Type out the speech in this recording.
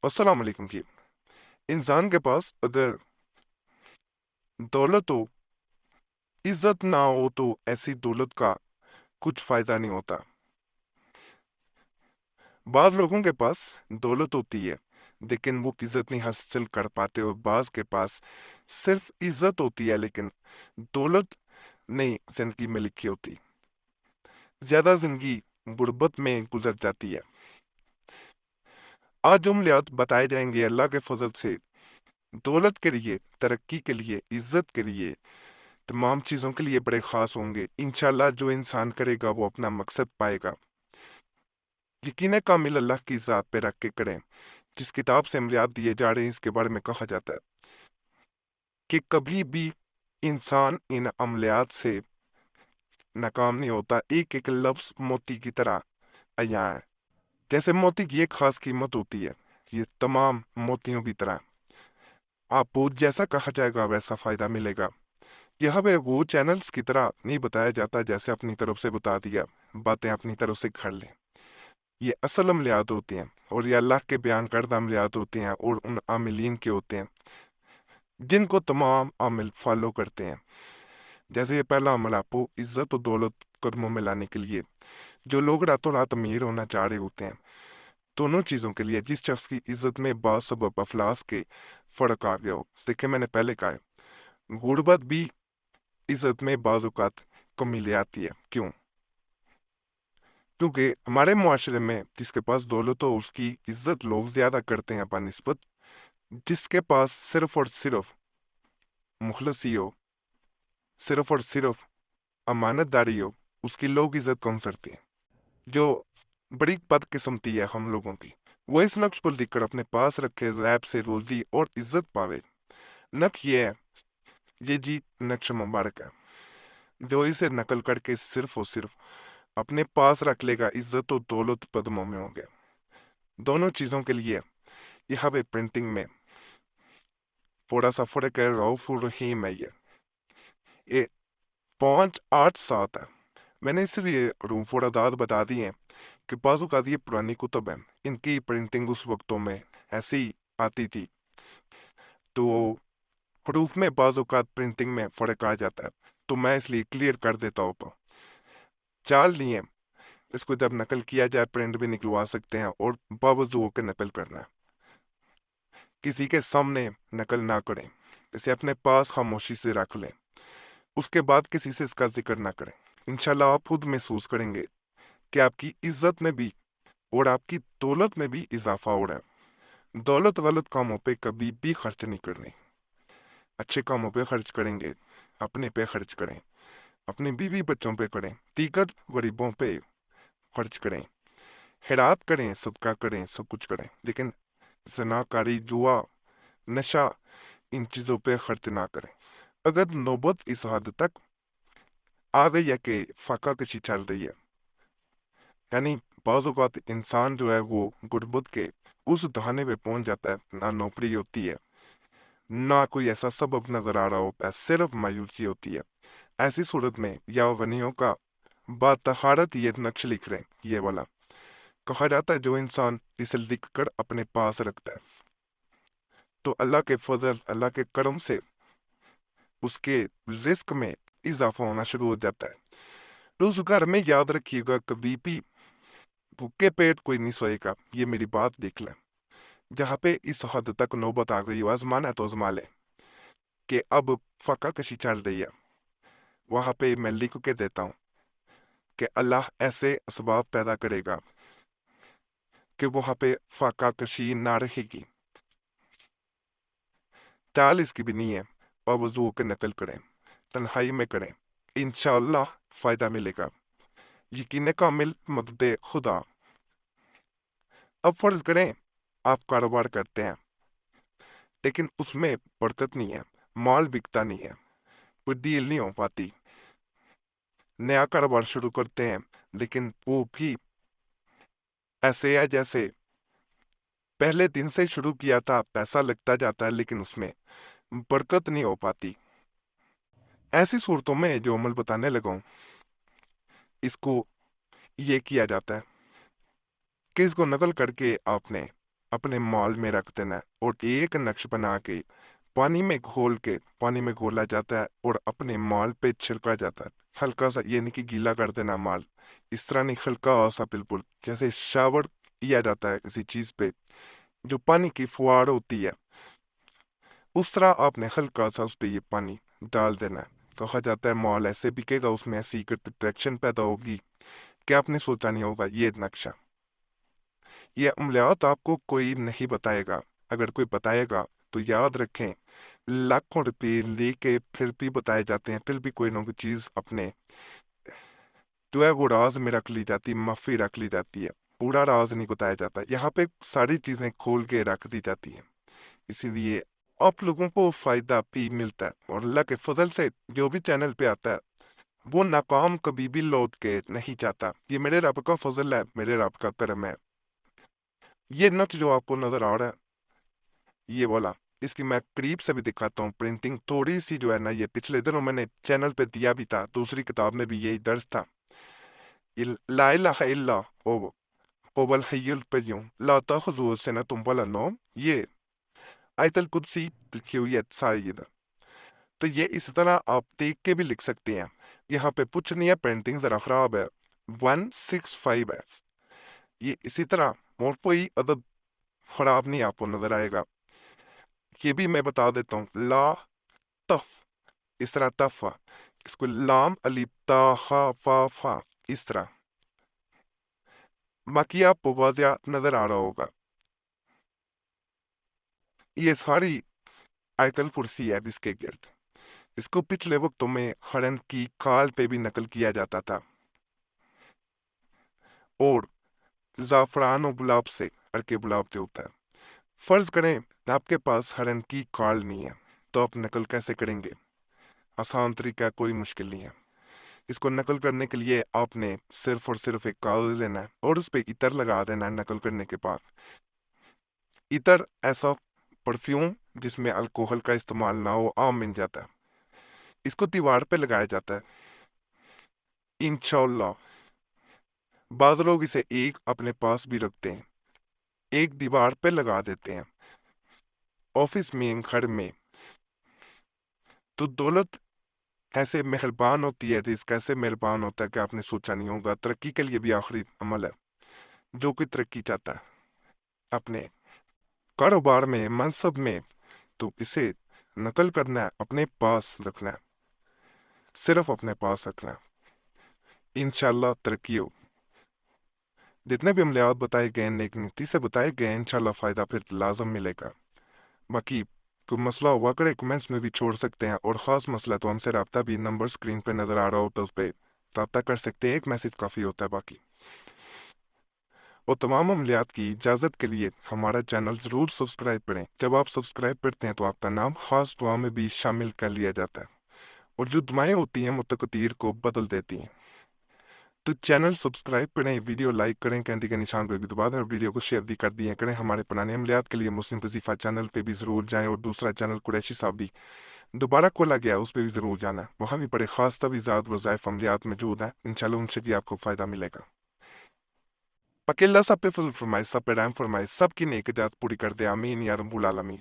अस्सलाम वालेकुम जी। इंसान के पास अगर दौलत हो, इज्जत ना हो तो ऐसी दौलत का कुछ फायदा नहीं होता। बाज लोगों के पास दौलत होती है लेकिन वो इज्जत नहीं हासिल कर पाते, और बाज के पास सिर्फ इज्जत होती है लेकिन दौलत नहीं जिंदगी में लिखी होती। ज्यादा जिंदगी गुर्बत में गुजर जाती है। आज जो अमलियात बताए जाएंगे अल्लाह के फजल से दौलत के लिए, तरक्की के लिए, इज्जत के लिए, तमाम चीज़ों के लिए बड़े ख़ास होंगे। इंशाल्लाह जो इंसान करेगा वो अपना मकसद पाएगा। यकीन कामिल अल्लाह की ज़ात पे रख के करें। जिस किताब से अमलियात दिए जा रहे हैं इसके बारे में कहा जाता है कि कभी भी इंसान इन अमलियात से नाकाम नहीं होता। एक एक लफ्ज़ मोती की तरह अया है। जैसे मोती की एक ख़ास कीमत होती है, ये तमाम मोतियों की तरह आपको जैसा कहा जाएगा वैसा फ़ायदा मिलेगा। यहाँ पे वो चैनल्स की तरह नहीं बताया जाता जैसे अपनी तरफ से बता दिया, बातें अपनी तरफ से कर लें। ये असल अमलियात होती हैं और ये अल्लाह के बयान करदा अमलियात होते हैं और उन आमिलीन के होते हैं जिनको तमाम आमिल फॉलो करते हैं। जैसे ये पहला अमल आपको इज्जत और दौलत कदमों में लाने के लिए, जो लोग रातों रात अमीर होना चाह रहे होते हैं, दोनों चीज़ों के लिए जिस शख्स की इज्जत में बासबब अफलास के फ़र्क आ गया हो। देखिए मैंने पहले कहा है गुर्बत भी इज्जत में बाज़ कमी ले आती है। क्यों? क्योंकि हमारे मुआशरे में जिसके पास दौलत हो उसकी इज्जत लोग ज्यादा करते हैं बनिस्बत जिसके पास सिर्फ और सिर्फ मुखलसी हो, सिर्फ और सिर्फ अमानतदारी हो, उसकी लोग इज्जत कम करते हैं। जो बड़ी बदकिस्मती है हम लोगों की, वो इस नक्श पर लिखकर अपने पास रखे रैब से रोजी और इज्जत पावे। नक्श ये है, ये जी नक्श मुबारक है, जो इसे नकल करके सिर्फ और सिर्फ अपने पास रख लेगा, इज्जत और दौलत कदमों में हो गया। दोनों चीजों के लिए यहाँ पे प्रिंटिंग में थोड़ा सा फर्क है। रऊफुर रहीम है ये 5 8 7 है। मैंने इसलिए रूफ और अदाद बता दी हैं कि बाजू का ये पुरानी कुतब है, इनकी प्रिंटिंग उस वक्तों में ऐसी आती थी, तो हरूफ में बाजू का प्रिंटिंग में फर्क आ जाता है। तो मैं इसलिए क्लियर कर देता हूँ। तो चाल नहीं है, इसको जब नकल किया जाए प्रिंट भी निकलवा सकते हैं और बावजूद के नकल करना है। किसी के सामने नकल ना करें, इसे अपने पास खामोशी से रख लें, उसके बाद किसी से इसका जिक्र ना करें। इंशाल्लाह आप खुद महसूस करेंगे कि आपकी इज्जत में भी और आपकी दौलत में भी इजाफा हो रहा है। दौलत गलत कामों पे कभी भी खर्च नहीं करनी, अच्छे कामों पे खर्च करेंगे। अपने पे खर्च करें, अपने बीवी बच्चों पे करें, दीगर गरीबों पे खर्च करें, खैरात करें, सदका करें, सब कुछ करें, लेकिन जनाकारी, जुआ, नशा, इन चीज़ों पे खर्च ना करें। अगर नौबत इस हद तक आ गई है कि फाका कशी चल रही है, यानी बाज़ औक़ात इंसान जो है वो गुर्बत के उस दहाने पे पहुंच जाता है, ना नौकरी होती है, ना कोई ऐसा सबब नजर आ रहा होता है, सिर्फ मायूसी होती है। ऐसी सूरत में या गनियों का बातहारत ये नक्श लिख रहे हैं, ये वाला कहा जाता है जो इंसान इसे लिख कर अपने पास रखता है तो अल्लाह के फजल, अल्लाह के करम से उसके रिस्क में इजाफा होना शुरू हो जाता है। रोजगार में याद रखिएगा कभी भी भूखे पेट कोई नहीं सोएगा, ये मेरी बात देख लें। जहाँ पे इस हद तक नौबत आ गई हो, आजमाना है तो आजमा ले कि अब फाका कशी चल रही है, वहां पे मैं लिख के देता हूँ कि अल्लाह ऐसे असबाब पैदा करेगा कि वहां पे फाका कशी ना रहेगी। चाल इसकी भी नहीं है, और वजू के नकल करें, तन्हाई में करें, इंशाअल्लाह फायदा मिलेगा। यकीन कामिल मदद खुदा। अब फर्ज करें आप कारोबार करते हैं लेकिन उसमें बरकत नहीं है, माल बिकता नहीं है, कोई डील नहीं हो पाती। नया कारोबार शुरू करते हैं लेकिन वो भी ऐसे है जैसे पहले दिन से शुरू किया था, पैसा लगता जाता है लेकिन उसमें बरकत नहीं हो पाती। ऐसी सूरतों में जो अमल बताने लगा इसको ये किया जाता है कि इसको नकल करके आपने अपने मॉल में रख देना है और एक नक्श बना के पानी में घोल के पानी में घोला जाता है और अपने माल पे छिड़का जाता है। हल्का सा, ये नहीं कि गीला कर देना माल, इस तरह नहीं, हल्का सा बिल्कुल जैसे शावर किया जाता है किसी चीज पे, जो पानी की फुहार होती है, उस तरह आपने हल्का सा उस पे ये पानी डाल देना है। कहा जाता है मॉल ऐसे बिकेगा, उसमें ऐसी अट्रैक्शन पैदा होगी कि आपने सोचा नहीं होगा। ये नक्शा, ये अमलियात आपको कोई नहीं बताएगा। अगर कोई बताएगा तो याद रखें, लाखों रुपए लेके फिर भी बताए जाते हैं, फिर भी कोई ना कोई चीज अपने जो है वो राज में रख ली जाती है, मफी रख ली जाती है, पूरा राज नहीं बताया जाता। यहाँ पे सारी चीजें खोल के रख दी जाती हैं, इसीलिए आप लोगों को फायदा भी मिलता है। और अल्लाह के फजल से जो भी चैनल पे आता है वो नाकाम कभी भी लौट के नहीं जाता। ये मेरे रब का फजल है, मेरे रब का करम है। ये नक्श जो आपको नजर आ रहा है, ये वाला, इसकी मैं करीब से भी दिखाता हूँ। प्रिंटिंग थोड़ी सी जो है ना, ये पिछले दिनों मैंने चैनल पे दिया भी था, दूसरी किताब में भी यही दर्ज था। ये ला इलाहा इल्ला हुवल हय्युल कय्यूम ला ताखुजुहु सिनतुम वला नौम, ये आयतल कुदसी लिखी हुई है सारी इधर। तो ये इस तरह आप देख के भी लिख सकते हैं। यहाँ पे कुछ नहीं है, प्रिंटिंग जरा खराब है, 165 है। ये इसी तरह और कोई अदद खराब नहीं आपको नजर आएगा। ये भी मैं बता देता हूँ, ला तफ, इस तरह तफा, इसको लाम अलिफ ता खा फा फा, इस तरह। बाकी आपको वाज़िया नजर आ रहा होगा। ये सारी आयतल कुर्सी है इसके गिर्द। इसको पिछले वक्तों में हरन की खाल पे भी नकल किया जाता था और जाफरान और गुलाब से अरके गुलाब से होता है। फर्ज करें आपके पास हरन की खाल नहीं है, तो आप नकल कैसे करेंगे? आसान तरीका, कोई मुश्किल नहीं है। इसको नकल करने के लिए आपने सिर्फ और सिर्फ एक कागज लेना है और उस पर इतर लगा देना है। नकल करने के बाद इतर ऐसा परफ्यूम जिसमें अल्कोहल का इस्तेमाल ना हो, आम मिल जाता है, इसको दीवार पे लगाया जाता है। इंशाल्लाह बाज लोग इसे एक अपने पास भी रखते हैं, एक दीवार पे लगा देते हैं, ऑफिस में, घर में। तो दौलत ऐसे मेहरबान होती है, रिस्क ऐसे मेहरबान होता है कि आपने सोचा नहीं होगा। तरक्की के लिए भी आखिरी अमल है। जो कोई तरक्की चाहता है अपने कारोबार में, मनसब में, तो इसे नकल करना है, अपने पास रखना है, सिर्फ अपने पास रखना है। इंशाल्लाह तरक्की हो। जितने भी अमलियात बताए गए, नेक नीति से बताए गए, इंशाल्लाह फायदा फिर लाजम मिलेगा। बाकी कोई मसला हुआ करे कमेंट्स में भी छोड़ सकते हैं, और ख़ास मसला तो हमसे रब्ता भी नंबर स्क्रीन पे नज़र आ रहा हो तो उस पर रब्ता कर सकते हैं, एक मैसेज काफ़ी होता है। बाकी और तमाम अमलियात की इजाज़त के लिए हमारा चैनल ज़रूर सब्सक्राइब करें। जब आप सब्सक्राइब करते हैं तो आपका नाम ख़ास दुआ में भी शामिल कर लिया जाता है, और जो दुआएं होती हैं मुतकदीर को बदल देती हैं। तो चैनल सब्सक्राइब करें, वीडियो लाइक करें, घंटी के निशान पर भी दबा दें, और वीडियो को शेयर भी कर दिया करें। हमारे पुराने अमलियात के लिए मुस्लिम वजीफा चैनल पे भी ज़रूर जाएं, और दूसरा चैनल कुरैशी साहब भी दोबारा खोला गया, उस पर भी ज़रूर जाना। वहाँ भी बड़े ख़ास तवीज़ात वज़ाइफ अमलियात मौजूद हैं, इंशाल्लाह उनसे भी आपको फ़ायदा मिलेगा। पकिल्ला सब पे फजल फरमाए, सब पे रहम फरमाए, सबकी नेक जात पूरी कर दे, आमीन या रब्बुल आलमीन।